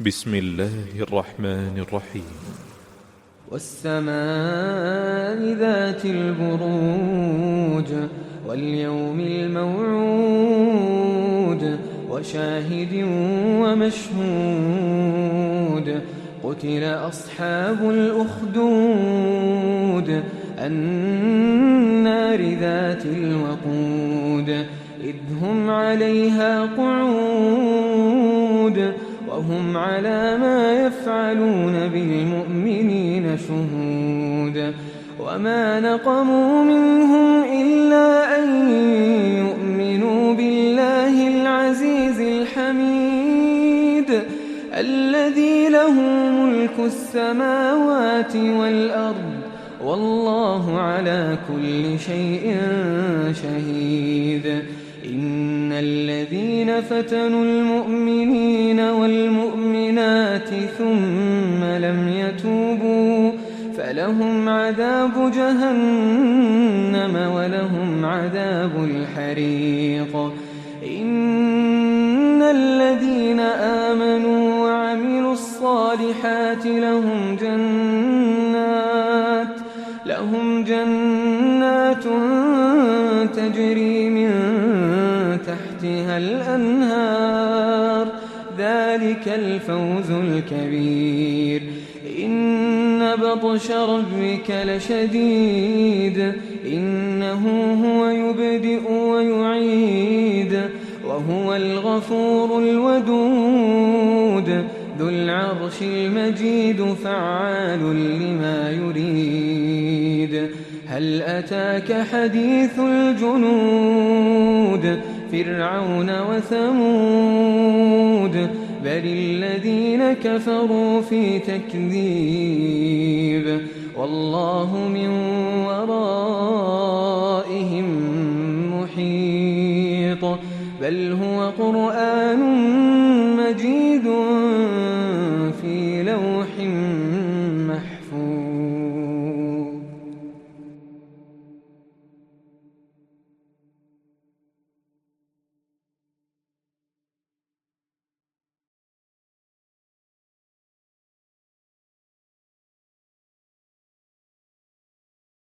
بسم الله الرحمن الرحيم. والسماء ذات البروج واليوم الموعود وشاهد ومشهود قتل أصحاب الأخدود النار ذات الوقود إذ هم عليها قعود وهم على ما يفعلون بالمؤمنين شهود وما نقموا منهم إلا أن يؤمنوا بالله العزيز الحميد الذي له ملك السماوات والأرض والله على كل شيء شهيد. إن الذين فتنوا المؤمنين والمؤمنات ثم لم يتوبوا فلهم عذاب جهنم ولهم عذاب الحريق. إن الذين آمنوا وعملوا الصالحات لهم جنات تجري من تحتها الأنهار ذلك الفوز الكبير. إن بطش ربك لشديد إنه هو يبدئ ويعيد وهو الغفور الودود ذو العرش المجيد فعال لما يريد. هل أتاك حديث الجنود فرعون وثمود بل الذين كفروا في تكذيب والله من ورائهم محيط بل هو قرآن